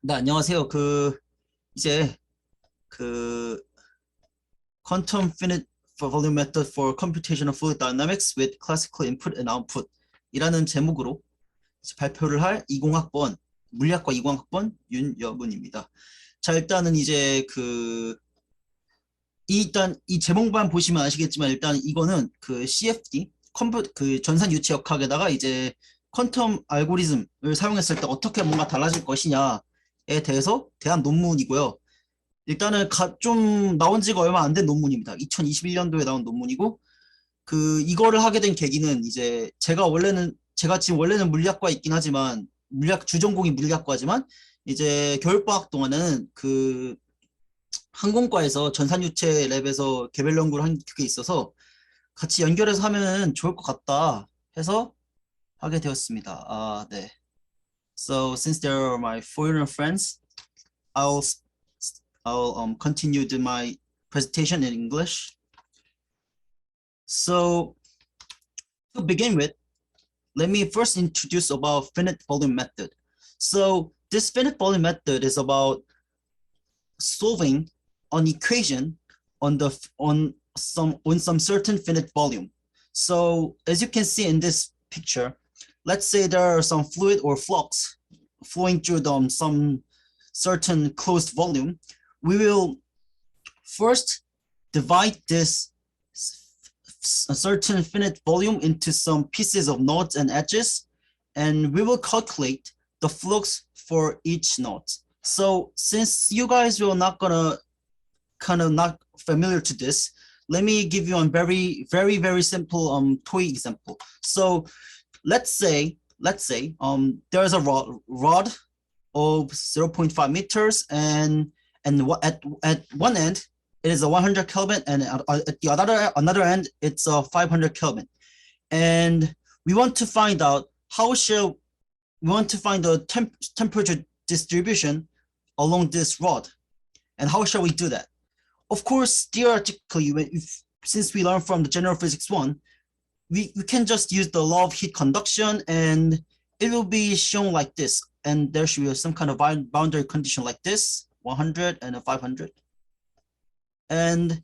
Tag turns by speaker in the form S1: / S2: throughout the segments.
S1: 네, 안녕하세요. 이제, 그, Quantum Finite Volume Method for Computational Fluid Dynamics with Classical Input and Output 이라는 제목으로 이제 발표를 할 20학번, 물리학과 20학번 윤여문입니다. 자, 일단은 이제 일단 이 제목만 보시면 아시겠지만 일단 이거는 CFD, 전산 유체 역학에다가 이제 퀀텀 알고리즘을 사용했을 때 어떻게 뭔가 달라질 것이냐에 대한 논문이고요. 일단은 좀 나온 지가 얼마 안 된 논문입니다. 2021년도에 나온 논문이고 이거를 하게 된 계기는 이제 제가 지금 원래는 물리학과에 있긴 하지만 물리학 주전공이 물리학과지만 이제 겨울방학 동안에는 항공과에서 전산유체 랩에서 개별 연구를 한 게 있어서 같이 연결해서 하면 좋을 것 같다 해서 하게 되었습니다. 아, 네. So since they are my foreigner friends, I'll continue my presentation in English. So to begin with, let me first introduce about finite volume method. So this finite volume method is about solving an equation on some certain finite volume. So as you can see in this picture, let's say there are some fluid or flux flowing through some certain closed volume. We will first divide this a certain finite volume into some pieces of nodes and edges, and we will calculate the flux for each node. So since you guys will not familiar to this, let me give you a very simple toy example. So let's say there's a rod of 0.5 meters and at one end it is a 100 Kelvin and at the another end it's a 500 Kelvin, and we want to find out the temperature distribution along this rod, and how shall we do that? Of course, theoretically, since we learned from the general physics 1, we can just use the law of heat conduction and it will be shown like this, and there should be some kind of boundary condition like this, 100 and a 500, and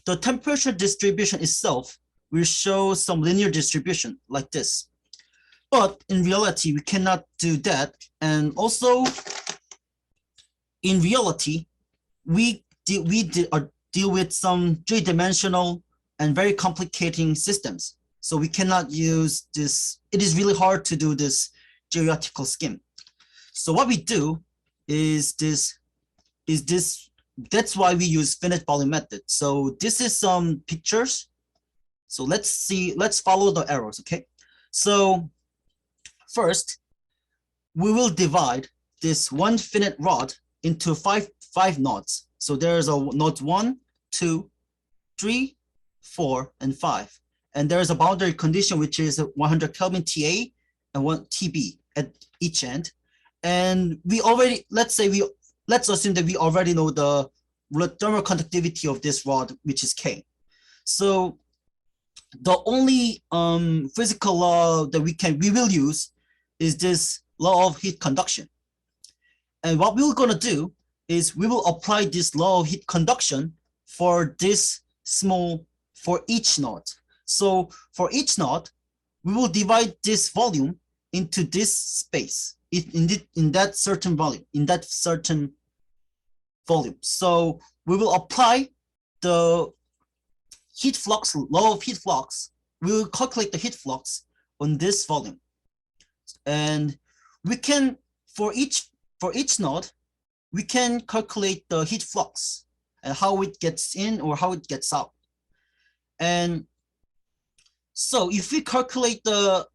S1: the temperature distribution itself will show some linear distribution like this. But in reality, we cannot do that, and also in reality, we deal with some three-dimensional and very complicating systems. So we cannot use this. It is really hard to do this theoretical scheme. So what we do is this. That's why we use finite volume method. So this is some pictures. So let's follow the arrows, okay? So first, we will divide this one finite rod into five nodes. So there's a node 1, 2, 3, 4, and 5. And there's a boundary condition which is 100 Kelvin TA and 1 TB at each end. And let's assume that we already know the thermal conductivity of this rod, which is K. So the only physical law that we will use is this law of heat conduction. And what we're going to do is we will apply this law of heat conduction for each node. So for each node, we will divide this volume into this space in that certain volume. So we will apply the heat flux, law of heat flux. We will calculate the heat flux on this volume. And we can, for each node, we can calculate the heat flux and how it gets in or how it gets out. And so if we calculate the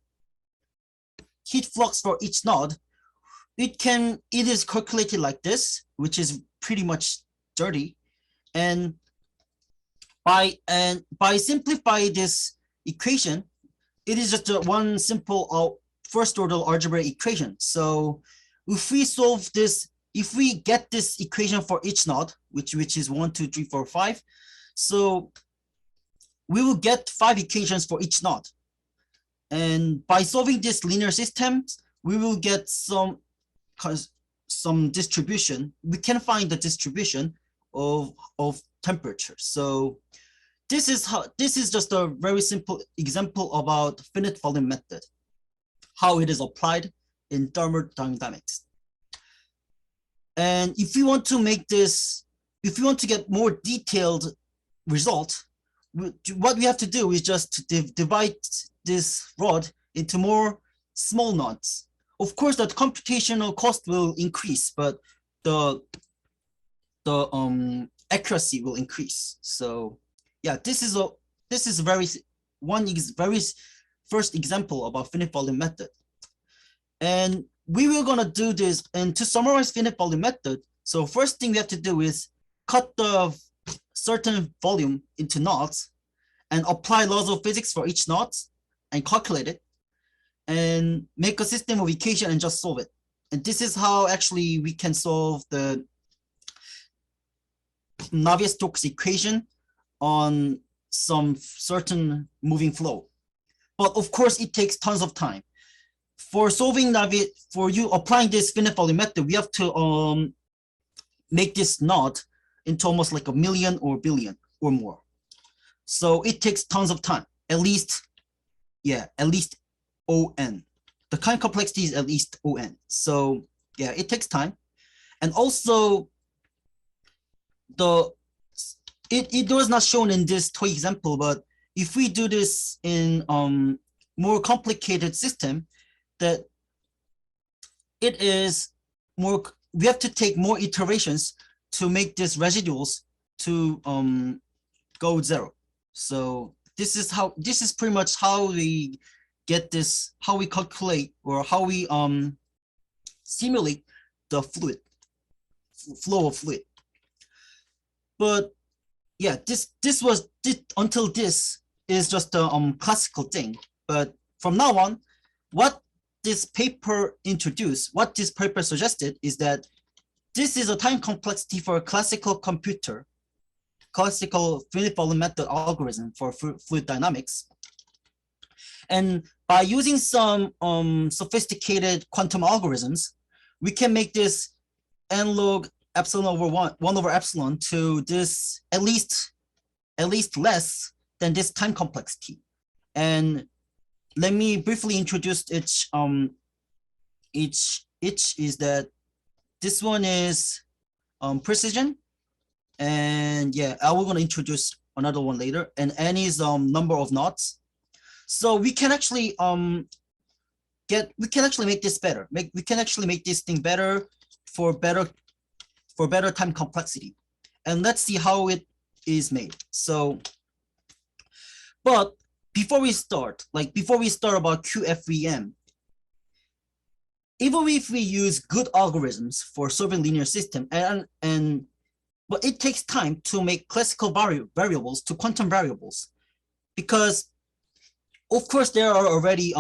S1: heat flux for each node, it is calculated like this, which is pretty much dirty. And by simplify this equation, it is just one simple first order algebraic equation. So if we get this equation for each node, which is 1, 2, 3, 4, 5, so we will get 5 equations for each node. And by solving this linear system, we will get some some distribution, we can find the distribution of temperature. So this is just a very simple example about finite volume method, how it is applied in thermodynamics. And if you want to make this, if you want to get more detailed result, what we have to do is just divide this rod into more small knots. Of course, the computational cost will increase, but the accuracy will increase. So yeah, this is very first example about finite volume method. And we were gonna do this, and to summarize finite volume method, so first thing we have to do is cut the certain volume into knots and apply laws of physics for each knot and calculate it and make a system of equation and just solve it. And this is how actually we can solve the Navier-Stokes equation on some certain moving flow. But of course, it takes tons of time. For solving Navier, for you applying this finite volume method, we have to make this knot into almost like a million or billion or more. So it takes tons of time, at least ON. The kind complexity is at least ON. So yeah, it takes time. And also it was not shown in this toy example, but if we do this in more complicated system, that it is more, we have to take more iterations to make these residuals to go zero. So this is pretty much how we get this, how we calculate or how we simulate the flow of fluid. But yeah, until this is just a classical thing. But from now on, what this paper introduced, what this paper suggested is that this is a time complexity for a classical computer, classical finite volume method algorithm for fluid dynamics. And by using some sophisticated quantum algorithms, we can make this n log epsilon over 1 over epsilon to this at least less than this time complexity. And let me briefly introduce each is that this one is precision, and yeah, I will gonna introduce another one later, and n is number of knots. So we can actually make this better. We can actually make this thing better for better time complexity. And let's see how it is made. So, but before we start about QFVM, even if we use good algorithms for solving linear system, but it takes time to make classical variables to quantum variables, because of course there are already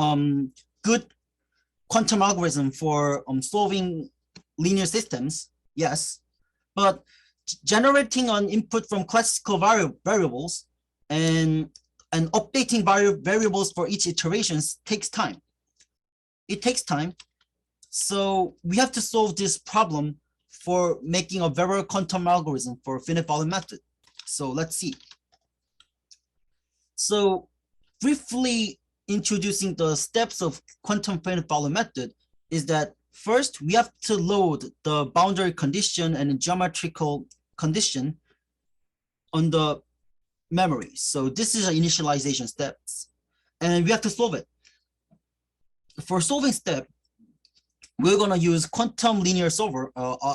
S1: good quantum algorithm for solving linear systems, yes, but generating an input from classical variables and updating variables for each iterations takes time. It takes time. So we have to solve this problem for making a very quantum algorithm for finite volume method. So let's see. So briefly introducing the steps of quantum finite volume method is that first we have to load the boundary condition and geometrical condition on the memory. So this is an initialization steps, and we have to solve it. For solving step, we're gonna use quantum linear solver.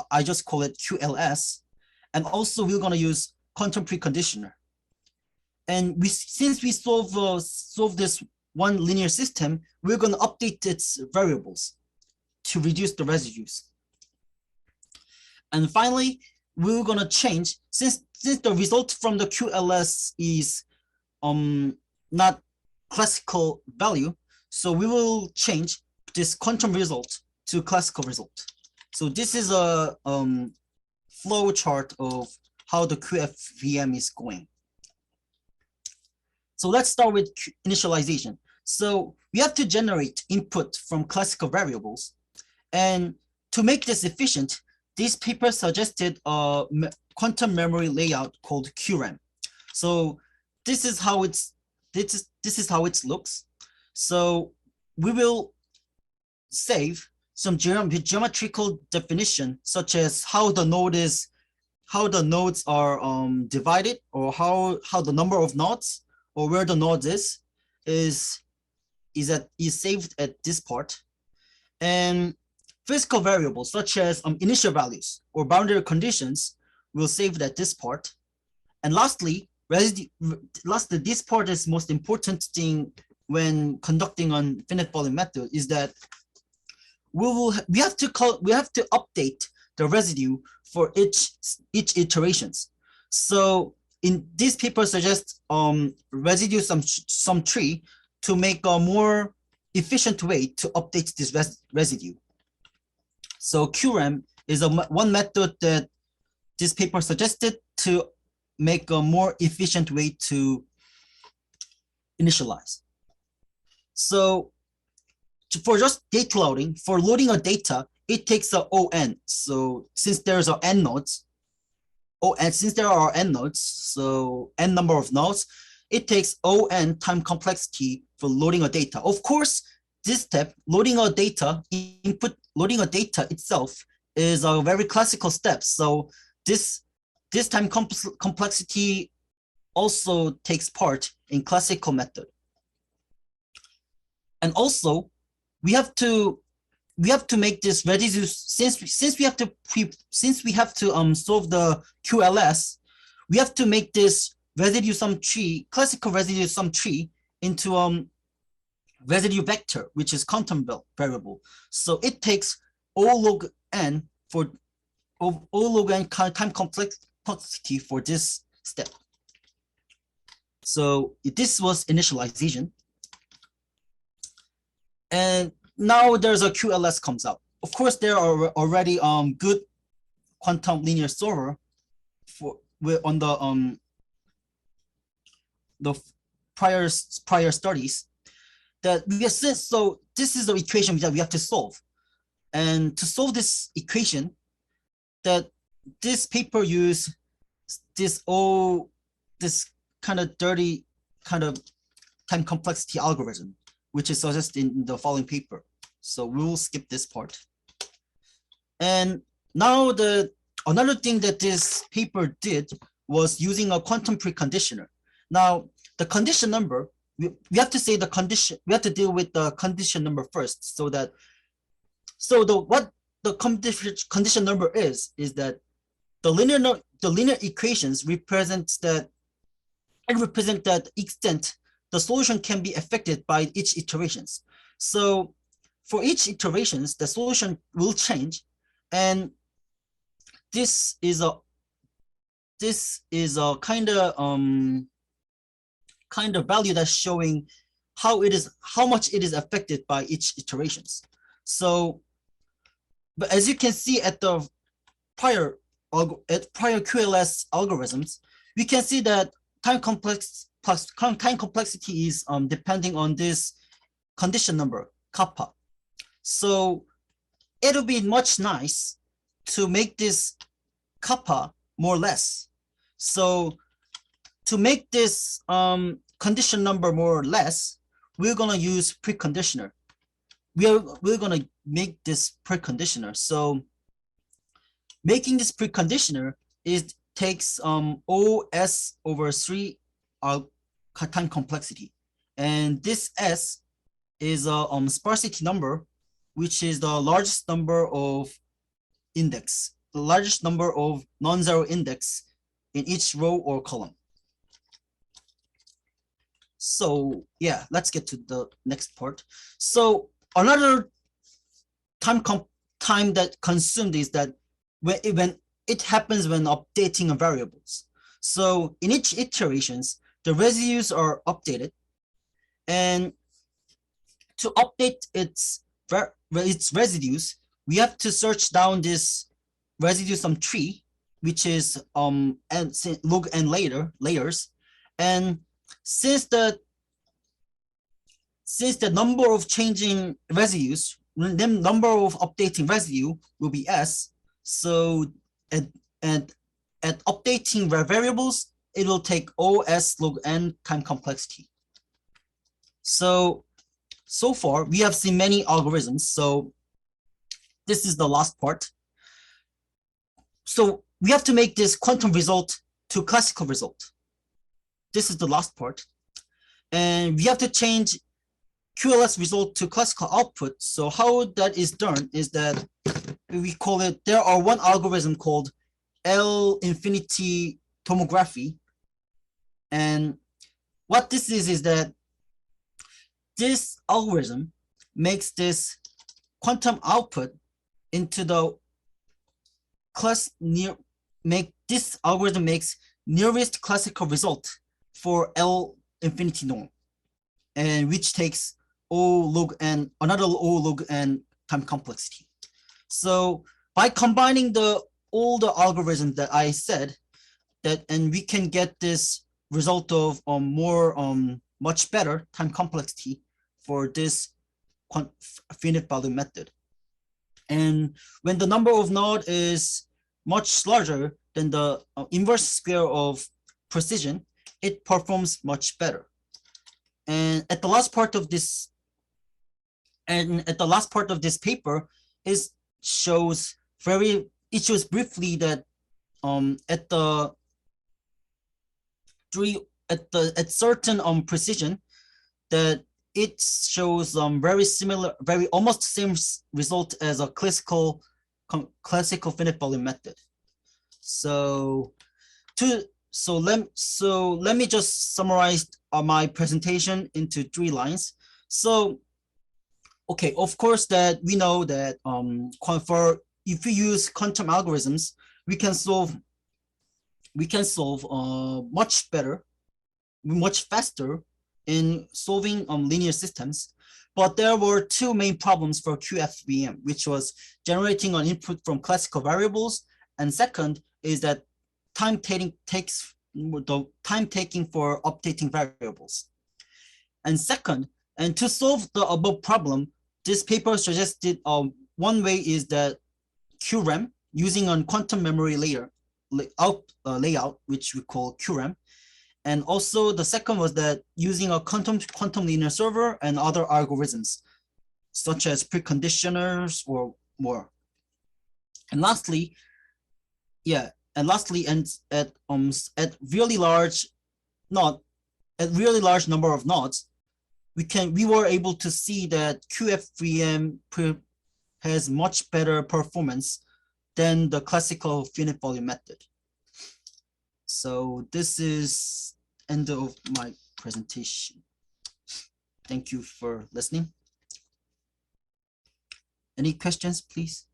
S1: I just call it QLS, and also we're gonna use quantum preconditioner. And since we solve this one linear system, we're gonna update its variables to reduce the residues. And finally, we're gonna change, since the result from the QLS is not classical value, so we will change this quantum result to classical result. So this is a flow chart of how the QFVM is going. So let's start with initialization. So we have to generate input from classical variables, and to make this efficient, this paper suggested a quantum memory layout called QRAM. So this is how it looks. So we will save some geometrical definition, such as how the nodes are divided, or how the number of nodes or where the nodes is saved at this part. And physical variables such as initial values or boundary conditions will save at this part. And lastly, this part is most important thing when conducting on finite volume method, is that we have to update the residue for each iterations. So in this paper suggests residue some tree to make a more efficient way to update this residue. So QRAM is one method that this paper suggested to make a more efficient way to initialize. So for just data loading, for loading a data, it takes a ON. So since there's a n nodes, since there are n nodes, so n number of nodes, it takes ON time complexity for loading a data. Of course, this step, loading a data itself is a very classical step. So this time complexity also takes part in classical method. And also, we have to make this residue, since we have to solve the QLS, we have to make this residue sum tree, classical residue sum tree, into residue vector, which is quantum variable. So it takes O log n for O log n time complexity for this step. So this was initialization. And now there's a QLS comes out. Of course, there are already good quantum linear solver on the prior studies that we assist. So this is the equation that we have to solve. And to solve this equation, that this paper use this kind of dirty kind of time complexity algorithm, which is suggested in the following paper. So we will skip this part. And now another thing that this paper did was using a quantum preconditioner. Now the condition number, we have to say the condition, we have to deal with the condition number first, what the condition number is that the linear equations represent that extent the solution can be affected by each iterations. So for each iterations, the solution will change, and this is a kind of value that's showing how much it is affected by each iterations. So, but as you can see at the prior QLS algorithms, we can see that time complexity is depending on this condition number kappa. So it'll be much nice to make this kappa more or less. So to make this condition number more or less, we're gonna use preconditioner. We're gonna make this preconditioner. So making this preconditioner takes OS over 3 time complexity, and this S is a sparsity number, which is the largest number of index, the largest number of non-zero index in each row or column. So yeah, let's get to the next part. So another time that consumed is that when it happens when updating of variables. So in each iterations, the residues are updated, and to update its residues, we have to search down this residue sum tree, which is log n layers, and since the number of changing residues number of updating residue will be S. So at updating variables, it will take OS log n time complexity. So far we have seen many algorithms. So this is the last part. So we have to make this quantum result to classical result. This is the last part. And we have to change QLS result to classical output. So how that is done is that we call it, there are one algorithm called L infinity tomography. And what this is that this algorithm makes this quantum output into the this algorithm makes nearest classical result for L infinity norm, and which takes O log n, another O log n time complexity. So by combining all the algorithms that I said, and we can get this result of much better time complexity for this finite value method. And when the number of node is much larger than the inverse square of precision, it performs much better. And at the last part of this, paper, it shows briefly that at certain precision, that it shows very similar, almost same result as a classical finite volume method. So let me just summarize my presentation into 3 lines. So okay, of course that we know that if we use quantum algorithms, we can solve much better, much faster in solving linear systems. But there were 2 main problems for QFVM, which was generating an input from classical variables, and second is that time taking for updating variables. And second, and to solve the above problem, this paper suggested one way is that QRAM, using a quantum memory layout, which we call QRAM. And also the second was that using a quantum linear solver and other algorithms, such as preconditioners or more. And lastly, at really large number of nodes, we were able to see that QFVM has much better performance than the classical finite volume method. So this is end of my presentation. Thank you for listening. Any questions, please?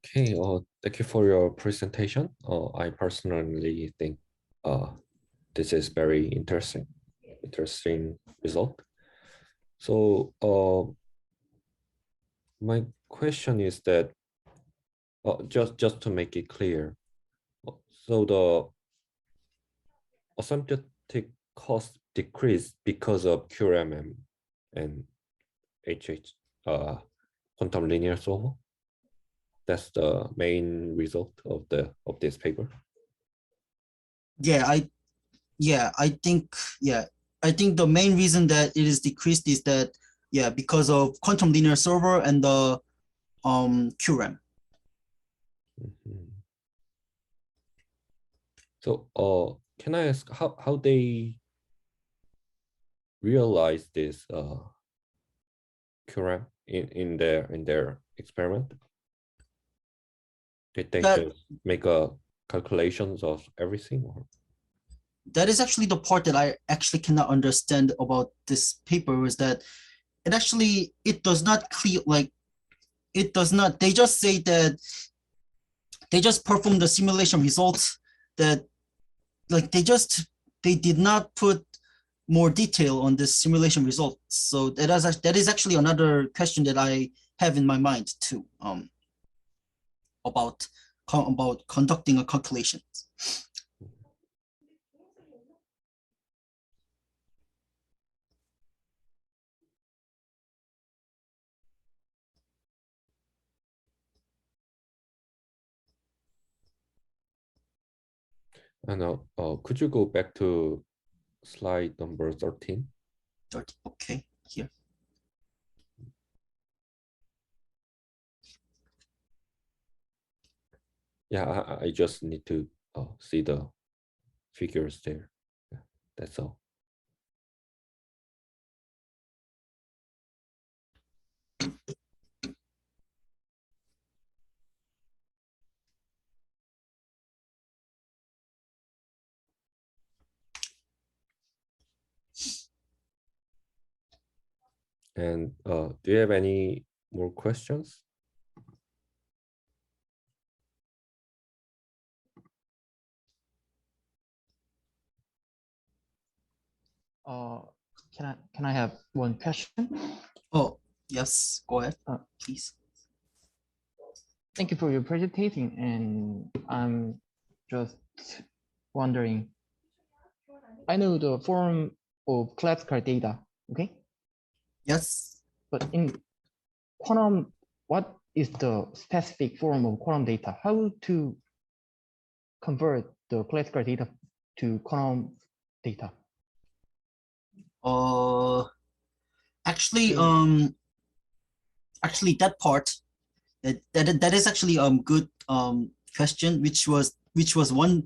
S2: Okay, thank you for your presentation. I personally think this is very interesting result. So my question is that just to make it clear, so the asymptotic cost decreased because of QRAM and HH quantum linear solver. That's the main result of this paper.
S1: I think the main reason that it is decreased is that because of quantum linear solver and the QRAM.
S2: Mm-hmm. So can I ask how they realize this QRAM in their experiment? Did they just make a calculations of everything, or?
S1: That is actually the part that I actually cannot understand about this paper, is that it does not they just say that they just perform the simulation results, that they did not put more detail on this simulation result. So that is actually another question that I have in my mind too, about conducting a calculation.
S2: And could you go back to slide number 13?
S1: Okay, here.
S2: Yeah, I just need to see the figures there. Yeah, that's all. And do you have any more questions?
S3: Uh, can I have one question?
S1: Oh, yes, go ahead,
S3: Uh,
S1: please.
S3: Thank you for your presentation, and I'm just wondering. I know the form of classical data, okay,
S1: Yes.
S3: but in quantum, what is the specific form of quantum data? How to convert the classical data to quantum data?
S1: Actually,
S3: Yeah.
S1: actually that part that is actually good question, which was one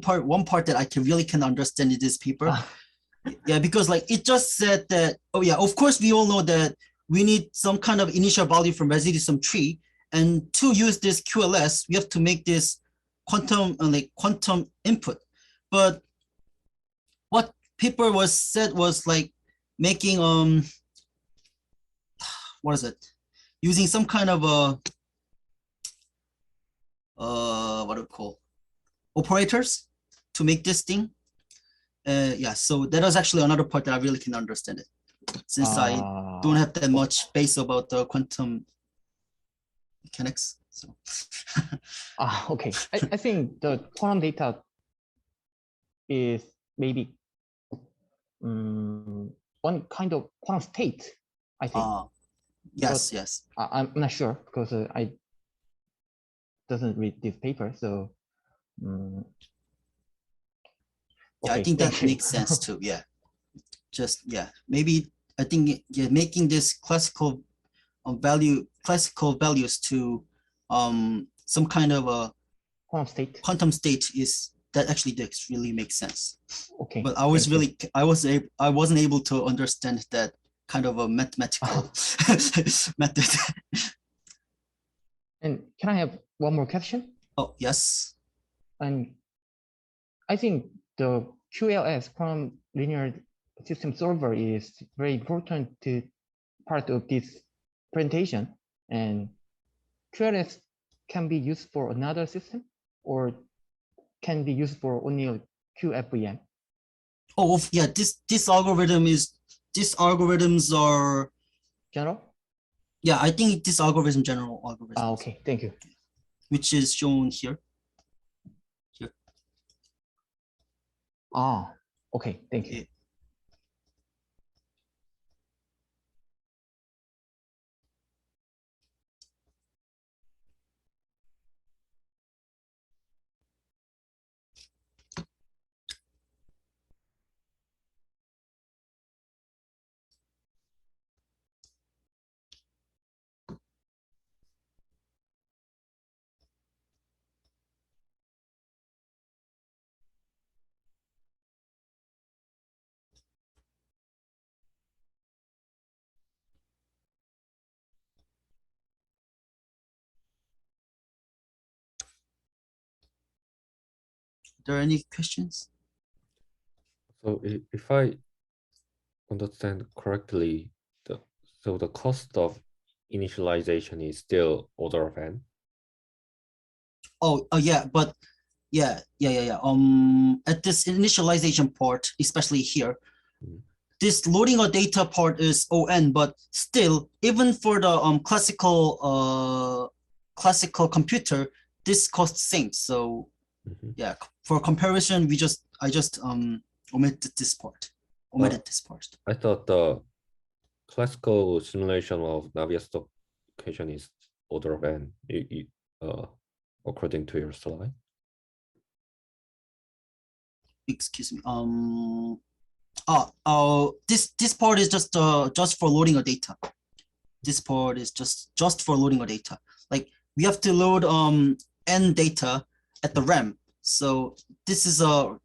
S1: part that I really can understand in this paper. Yeah, because like it just said that, oh yeah, of course we all know that we need some kind of initial value from residue some tree, and to use this QLS we have to make this quantum input. But what paper was said was like making what is it, using some kind of a what do you call operators to make this thing. Yeah, so that was actually another part that I really can understand it, since I don't have that much base about the quantum mechanics. So
S3: Okay. I think the quantum data is maybe one kind of quantum state, I think.
S1: yes,
S3: But
S1: yes.
S3: I'm not sure because I doesn't read this paper. So
S1: Yeah, I
S3: okay,
S1: think that
S3: thank you.
S1: makes sense too. Yeah, just yeah, maybe I think yeah, making this classical values to some kind of a quantum state is that actually does really make sense.
S3: Okay.
S1: But I was really I wasn't able to understand that kind of a mathematical method.
S3: And can I have one more question?
S1: Oh yes.
S3: And I think the QLS, quantum linear system solver, is very important to part of this presentation. And QLS can be used for another system or can be used for only a QFEM.
S1: Oh yeah, this algorithms are
S3: general.
S1: Yeah, I think this algorithm general algorithm.
S3: Okay, thank you.
S1: Which is shown here.
S3: Okay, thank you.
S1: Yeah. Are there any questions?
S2: So if I understand correctly, so the cost of initialization is still order of n.
S1: Oh yeah, but yeah. At this initialization part, especially here, this loading of data part is on, but still, even for the classical computer, this costs same. So yeah, for comparison, I just omitted this part.
S2: I thought the classical simulation of Navier-Stokes equation is order of n, according to your slide.
S1: excuse me. This part is just for loading a data. This part is just for loading a data. Like we have to load n data at the RAM. So this is a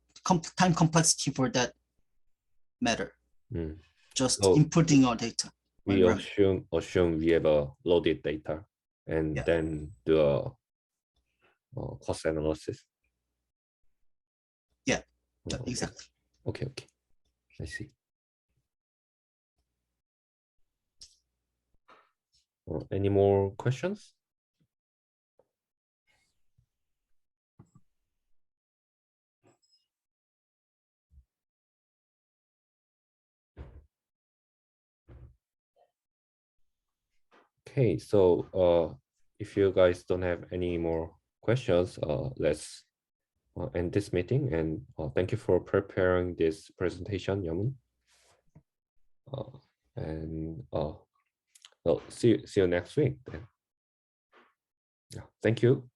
S1: time complexity for that matter. Just
S2: So
S1: inputting our data.
S2: we
S1: on RAM.
S2: assume we have a loaded data and
S1: Yeah.
S2: then do a cost analysis.
S1: Yeah,
S2: Okay.
S1: exactly.
S2: Okay, I see. Any more questions? Okay, so if you guys don't have any more questions, let's end this meeting. And thank you for preparing this presentation, Yamun. And well, see you next week then. Yeah, thank you.